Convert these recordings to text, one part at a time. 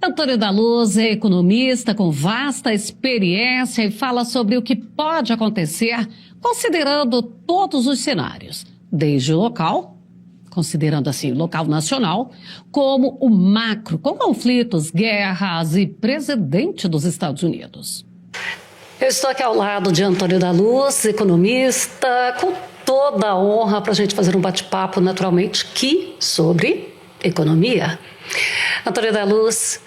Antônio da Luz é economista com vasta experiência e fala sobre o que pode acontecer considerando todos os cenários, desde o local, considerando assim o local nacional, como o macro, com conflitos, guerras e presidente dos Estados Unidos. Eu estou aqui ao lado de Antônio da Luz, economista, com toda a honra para a gente fazer um bate-papo, naturalmente, aqui sobre economia. Antônio da Luz,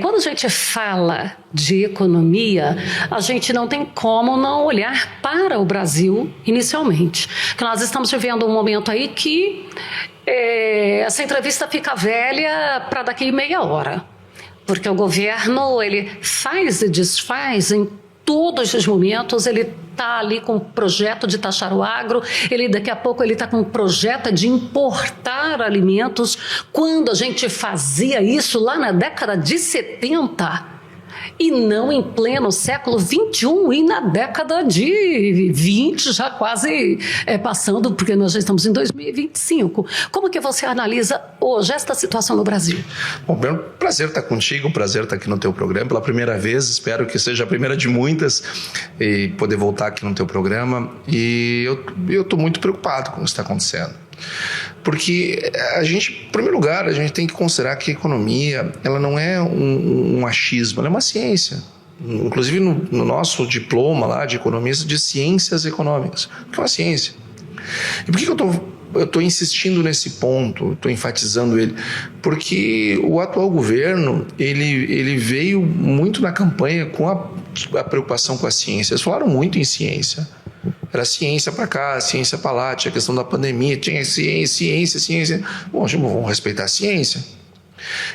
quando a gente fala de economia, a gente não tem como não olhar para o Brasil inicialmente. Porque nós estamos vivendo um momento aí que essa entrevista fica velha para daqui meia hora. Porque o governo, ele faz e desfaz em todos os momentos, ele está ali com um projeto de taxar o agro, daqui a pouco ele está com um projeto de importar alimentos, quando a gente fazia isso lá na década de 70, e não em pleno século XXI e na década de 20, já quase passando, porque nós já estamos em 2025. Como que você analisa hoje esta situação no Brasil? Bom, primeiro, prazer estar contigo, prazer estar aqui no teu programa pela primeira vez, espero que seja a primeira de muitas e poder voltar aqui no teu programa. E eu estou muito preocupado com o que está acontecendo. Porque em primeiro lugar, a gente tem que considerar que a economia, ela não é um achismo, ela é uma ciência. Inclusive no nosso diploma lá de economista, de ciências econômicas, que é uma ciência. E por que eu estou insistindo nesse ponto, estou enfatizando ele? Porque o atual governo, ele veio muito na campanha com a preocupação com a ciência. Eles falaram muito em ciência. Era ciência para cá, ciência para lá, tinha a questão da pandemia, tinha ciência. Bom, vamos respeitar a ciência.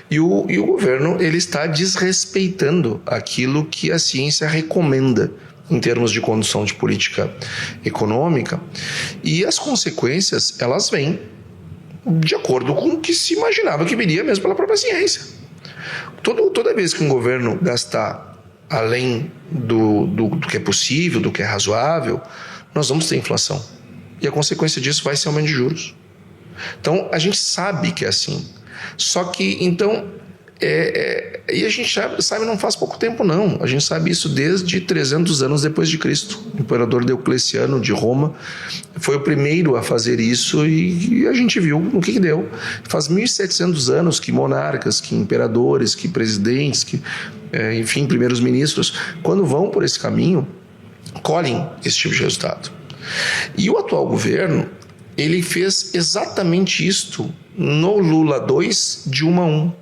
E o governo, ele está desrespeitando aquilo que a ciência recomenda em termos de condução de política econômica, e as consequências, elas vêm de acordo com o que se imaginava que viria mesmo pela própria ciência. Toda vez que um governo gastar além do que é possível, do que é razoável, nós vamos ter inflação. E a consequência disso vai ser aumento de juros. Então, a gente sabe que é assim. Só que, então, e a gente sabe não faz pouco tempo, não. A gente sabe isso desde 300 anos depois de Cristo. O imperador Diocleciano de Roma foi o primeiro a fazer isso e a gente viu no que deu. Faz 1.700 anos que monarcas, que imperadores, que presidentes, enfim, primeiros ministros, quando vão por esse caminho, colhem esse tipo de resultado. E o atual governo, ele fez exatamente isto no Lula 2 de 1 a 1.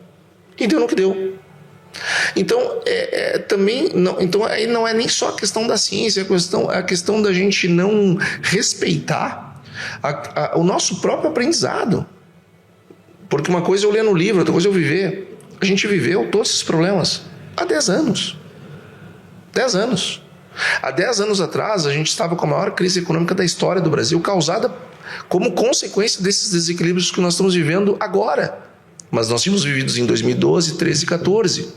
E deu no que deu. Então, também não, então aí não é nem só a questão da ciência, a questão da gente não respeitar o nosso próprio aprendizado. Porque uma coisa é eu ler no livro, outra coisa é eu viver. A gente viveu todos esses problemas há 10 anos. 10 anos. Há 10 anos atrás, a gente estava com a maior crise econômica da história do Brasil, causada como consequência desses desequilíbrios que nós estamos vivendo agora. Mas nós tínhamos vivido em 2012, 13 e 14.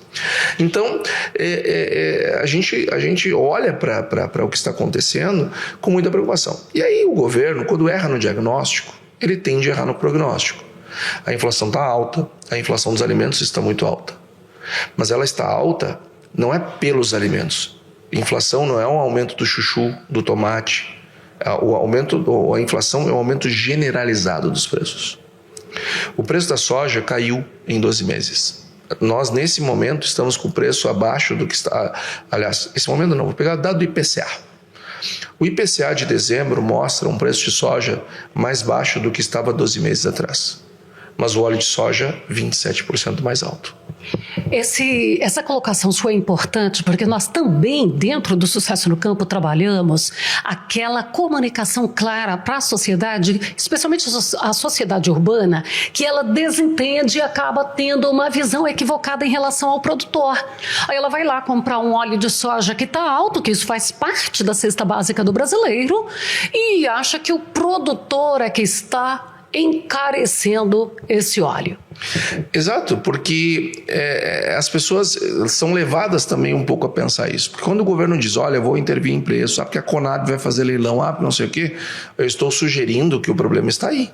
Então, a gente olha para o que está acontecendo com muita preocupação. E aí o governo, quando erra no diagnóstico, ele tende a errar no prognóstico. A inflação está alta, a inflação dos alimentos está muito alta. Mas ela está alta não é pelos alimentos. Inflação não é um aumento do chuchu, do tomate. A inflação é um aumento generalizado dos preços. O preço da soja caiu em 12 meses. Nós, nesse momento, estamos com o preço abaixo do que está... Aliás, esse momento não, vou pegar o dado do IPCA. O IPCA de dezembro mostra um preço de soja mais baixo do que estava 12 meses atrás. Mas o óleo de soja, 27% mais alto. Essa colocação sua é importante porque nós também, dentro do Sucesso no Campo, trabalhamos aquela comunicação clara para a sociedade, especialmente a sociedade urbana, que ela desentende e acaba tendo uma visão equivocada em relação ao produtor. Aí ela vai lá comprar um óleo de soja que está alto, que isso faz parte da cesta básica do brasileiro, e acha que o produtor é que está encarecendo esse óleo. Exato, porque as pessoas são levadas também um pouco a pensar isso. Porque quando o governo diz, olha, eu vou intervir em preço, sabe que a Conab vai fazer leilão, não sei o quê, eu estou sugerindo que o problema está aí.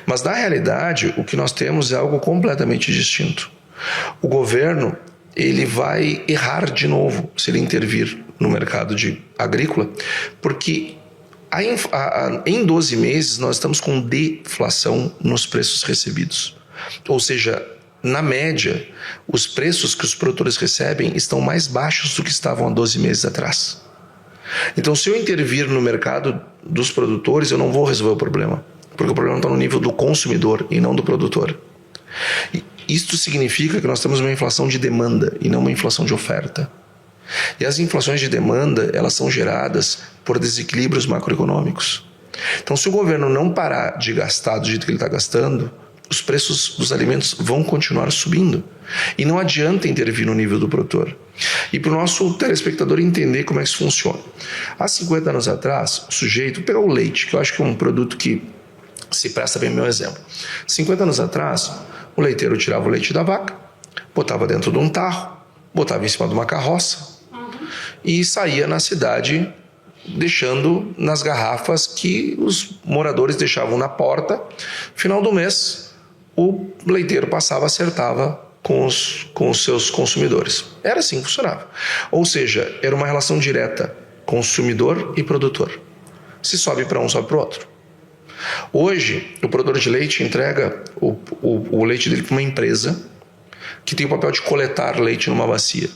Mas na realidade, o que nós temos é algo completamente distinto. o governo ele vai errar de novo se ele intervir no mercado agrícola, porque em 12 meses nós estamos com deflação nos preços recebidos. Ou seja, na média, os preços que os produtores recebem estão mais baixos do que estavam há 12 meses atrás. Então, se eu intervir no mercado dos produtores, eu não vou resolver o problema, porque o problema está no nível do consumidor e não do produtor. E isto significa que nós temos uma inflação de demanda e não uma inflação de oferta. E as inflações de demanda, elas são geradas por desequilíbrios macroeconômicos. Então, se o governo não parar de gastar do jeito que ele está gastando, os preços dos alimentos vão continuar subindo. E não adianta intervir no nível do produtor. E para o nosso telespectador entender como é que isso funciona. Há 50 anos atrás, o sujeito, pegar o leite, que eu acho que é um produto que se presta bem ao meu exemplo. 50 anos atrás, o leiteiro tirava o leite da vaca, botava dentro de um tarro, botava em cima de uma carroça e saía na cidade deixando nas garrafas que os moradores deixavam na porta. Final do mês, o leiteiro passava, acertava com os seus consumidores. Era assim que funcionava. Ou seja, era uma relação direta, consumidor e produtor. Se sobe para um, sobe para o outro. Hoje, o produtor de leite entrega o leite dele para uma empresa que tem o papel de coletar leite numa bacia.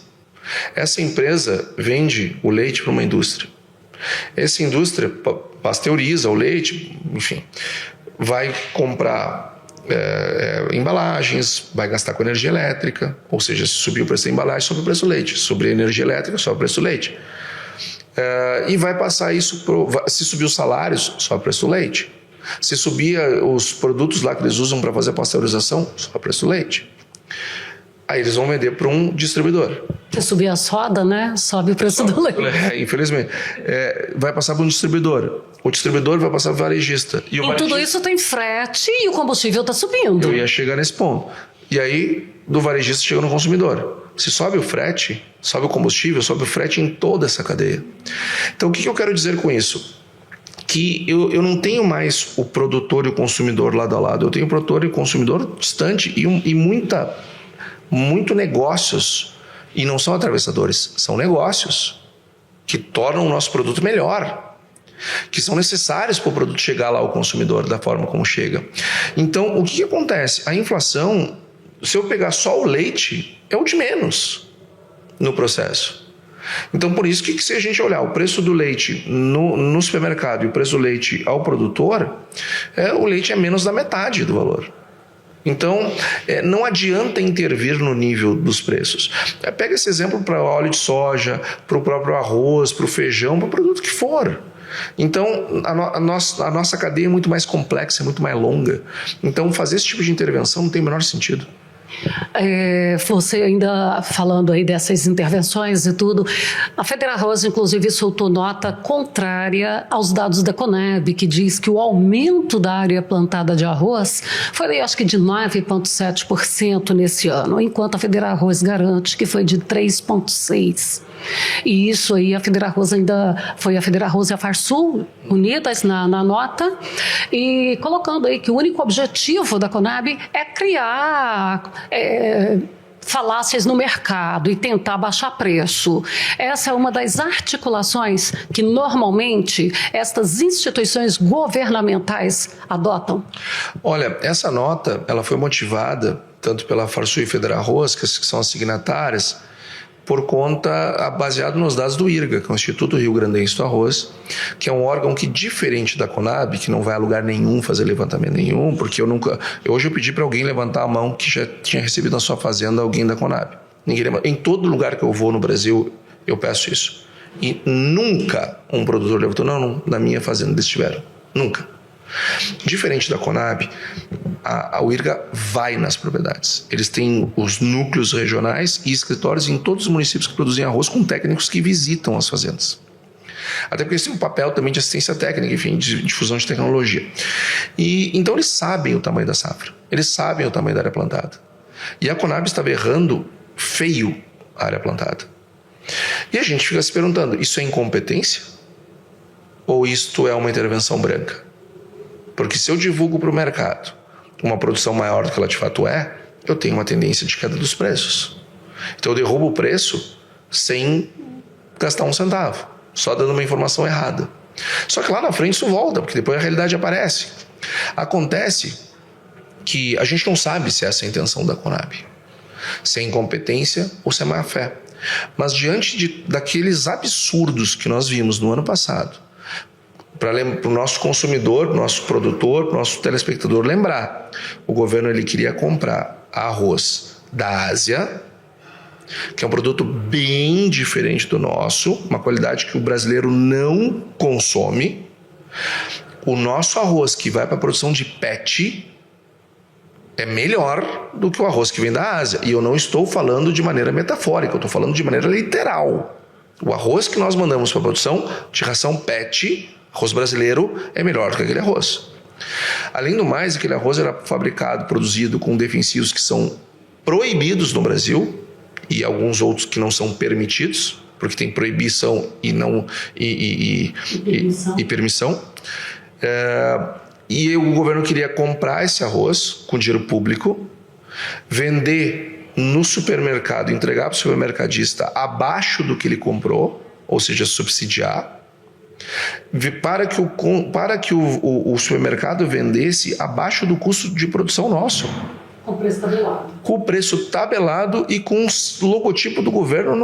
Essa empresa vende o leite para uma indústria. Essa indústria pasteuriza o leite, enfim, vai comprar embalagens, vai gastar com energia elétrica, ou seja, se subir o preço da embalagem, sobe o preço do leite. Se subir a energia elétrica, sobe o preço do leite. E vai passar isso, se subir os salários, sobe o preço do leite. Se subir os produtos lá que eles usam para fazer pasteurização, sobe o preço do leite. Aí eles vão vender para um distribuidor. Se subir a soda, né? Sobe o preço do leite. Infelizmente. Vai passar para um distribuidor. O distribuidor vai passar para o varejista. E tudo isso tem frete e o combustível está subindo. Eu ia chegar nesse ponto. E aí, do varejista chega no consumidor. Se sobe o frete, sobe o combustível, sobe o frete em toda essa cadeia. Então, o que eu quero dizer com isso? Que eu não tenho mais o produtor e o consumidor lado a lado. Eu tenho o produtor e o consumidor distante e muito negócios. E não são atravessadores, são negócios que tornam o nosso produto melhor, que são necessários para o produto chegar lá ao consumidor da forma como chega. Então, o que acontece? A inflação, se eu pegar só o leite, é o de menos no processo. Então, por isso que se a gente olhar o preço do leite no supermercado e o preço do leite ao produtor, o leite é menos da metade do valor. Então, não adianta intervir no nível dos preços. Pega esse exemplo para o óleo de soja, para o próprio arroz, para o feijão, para o produto que for. Então, a nossa cadeia é muito mais complexa, é muito mais longa. Então, fazer esse tipo de intervenção não tem o menor sentido. Você ainda falando aí dessas intervenções e tudo, a FEDERARROZ inclusive soltou nota contrária aos dados da Conab, que diz que o aumento da área plantada de arroz foi, acho que de 9,7% nesse ano, enquanto a FEDERARROZ garante que foi de 3,6%. E isso aí, a FEDERARROZ ainda foi a FEDERARROZ e a Farsul unidas na nota, e colocando aí que o único objetivo da Conab é criar falácias no mercado e tentar baixar preço. Essa é uma das articulações que normalmente estas instituições governamentais adotam. Olha, essa nota ela foi motivada tanto pela Farsul e FEDERARROZ, que são as signatárias, por conta, baseado nos dados do IRGA, que é o Instituto Rio Grandense do Arroz, que é um órgão que, diferente da Conab, que não vai a lugar nenhum fazer levantamento nenhum, porque hoje eu pedi para alguém levantar a mão que já tinha recebido na sua fazenda alguém da Conab. Em todo lugar que eu vou no Brasil, eu peço isso. E nunca um produtor levantou, não, na minha fazenda eles tiveram. Nunca. Diferente da Conab, o IRGA vai nas propriedades. Eles têm os núcleos regionais e escritórios em todos os municípios que produzem arroz, com técnicos que visitam as fazendas. Até porque eles têm um papel também de assistência técnica, enfim, de difusão de tecnologia. Então eles sabem o tamanho da safra, eles sabem o tamanho da área plantada. E a Conab estava errando feio a área plantada. E a gente fica se perguntando, isso é incompetência? Ou isto é uma intervenção branca? Porque se eu divulgo para o mercado uma produção maior do que ela de fato é, eu tenho uma tendência de queda dos preços. Então eu derrubo o preço sem gastar um centavo, só dando uma informação errada. Só que lá na frente isso volta, porque depois a realidade aparece. Acontece que a gente não sabe se essa é a intenção da Conab, se é incompetência ou se é má fé. Mas diante daqueles absurdos que nós vimos no ano passado, para o nosso consumidor, nosso produtor, nosso telespectador lembrar, o governo ele queria comprar arroz da Ásia, que é um produto bem diferente do nosso, uma qualidade que o brasileiro não consome. O nosso arroz que vai para a produção de PET é melhor do que o arroz que vem da Ásia. E eu não estou falando de maneira metafórica, eu estou falando de maneira literal. O arroz que nós mandamos para a produção de ração PET, arroz brasileiro, é melhor do que aquele arroz. Além do mais, aquele arroz era fabricado, produzido com defensivos que são proibidos no Brasil e alguns outros que não são permitidos, porque tem proibição e não permissão. E o governo queria comprar esse arroz com dinheiro público, vender no supermercado, entregar para o supermercadista abaixo do que ele comprou, ou seja, subsidiar, para que o supermercado vendesse abaixo do custo de produção nosso. Com o preço tabelado. Com o preço tabelado e com o logotipo do governo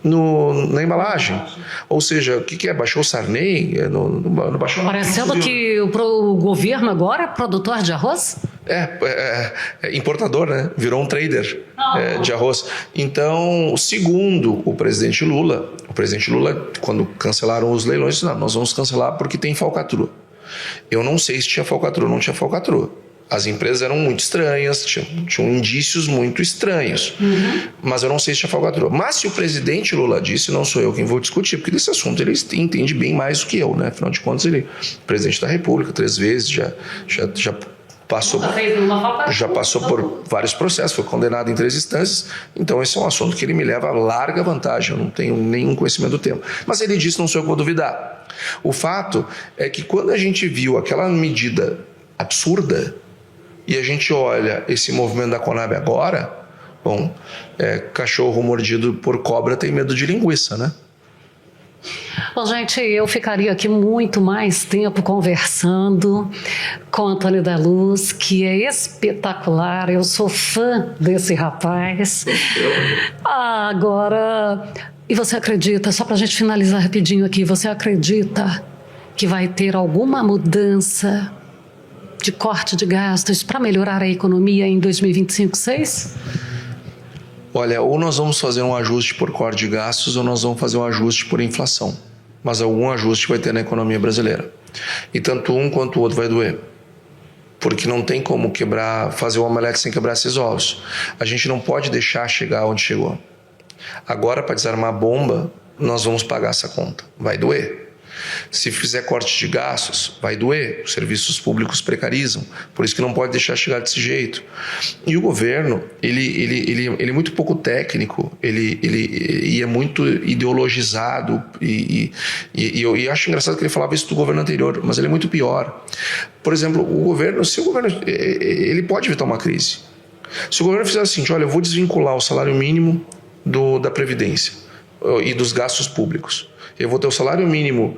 na embalagem. Ou seja, o que é? Baixou o Sarney? Não baixou. Parecendo que o governo agora é produtor de arroz? É importador, né? Virou um trader de arroz. Então, segundo o presidente Lula, quando cancelaram os leilões, disse, não, nós vamos cancelar porque tem falcatrua. Eu não sei se tinha falcatrua ou não tinha falcatrua. As empresas eram muito estranhas, tinham indícios muito estranhos. Mas eu não sei se tinha falcatrua. Mas se o presidente Lula disse, não sou eu quem vou discutir, porque desse assunto ele entende bem mais do que eu, né? Afinal de contas, ele é presidente da República 3 vezes, já passou por vários processos, foi condenado em 3 instâncias. Então esse é um assunto que ele me leva a larga vantagem, eu não tenho nenhum conhecimento do tema. Mas ele disse, não sou eu que vou duvidar. O fato é que quando a gente viu aquela medida absurda, e a gente olha esse movimento da Conab agora, bom, cachorro mordido por cobra tem medo de linguiça, né? Bom, gente, eu ficaria aqui muito mais tempo conversando com Antônio da Luz, que é espetacular, eu sou fã desse rapaz. Agora, e você acredita, só para a gente finalizar rapidinho aqui, você acredita que vai ter alguma mudança de corte de gastos para melhorar a economia em 2025-6? Olha, ou nós vamos fazer um ajuste por corte de gastos ou nós vamos fazer um ajuste por inflação. Mas algum ajuste vai ter na economia brasileira. E tanto um quanto o outro vai doer. Porque não tem como fazer o omelete sem quebrar esses ovos. A gente não pode deixar chegar onde chegou. Agora, para desarmar a bomba, nós vamos pagar essa conta. Vai doer. Se fizer corte de gastos, vai doer. Os serviços públicos precarizam. Por isso que não pode deixar chegar desse jeito. E o governo, ele é muito pouco técnico, ele é muito ideologizado. E eu acho engraçado que ele falava isso do governo anterior, mas ele é muito pior. Por exemplo, se o governo ele pode evitar uma crise. Se o governo fizer assim, olha, eu vou desvincular o salário mínimo da Previdência e dos gastos públicos. Eu vou ter o salário mínimo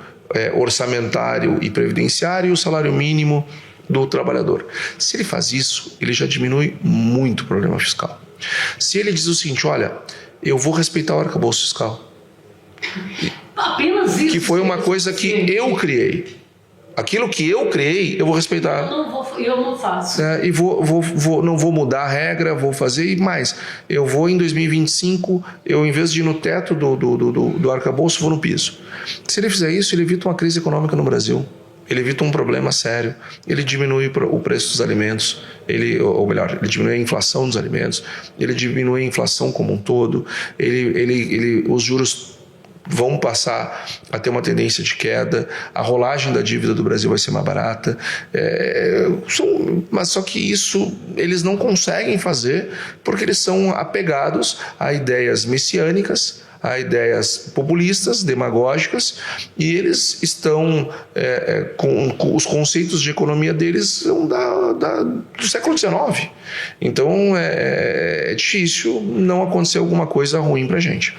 orçamentário e previdenciário e o salário mínimo do trabalhador. Se ele faz isso, ele já diminui muito o problema fiscal. Se ele diz o seguinte, olha, eu vou respeitar o arcabouço fiscal. Apenas isso. Que foi uma coisa que eu criei. Aquilo que eu criei, eu vou respeitar. Eu não faço. E não vou mudar a regra, vou fazer e mais. Eu vou em 2025, em vez de ir no teto do arcabouço, vou no piso. Se ele fizer isso, ele evita uma crise econômica no Brasil. Ele evita um problema sério. Ele diminui o preço dos alimentos, ele diminui a inflação dos alimentos, ele diminui a inflação como um todo, os juros vão passar a ter uma tendência de queda, a rolagem da dívida do Brasil vai ser mais barata, mas só que isso eles não conseguem fazer porque eles são apegados a ideias messiânicas, a ideias populistas, demagógicas, e eles estão com os conceitos de economia deles são do século XIX. Então é difícil não acontecer alguma coisa ruim para a gente.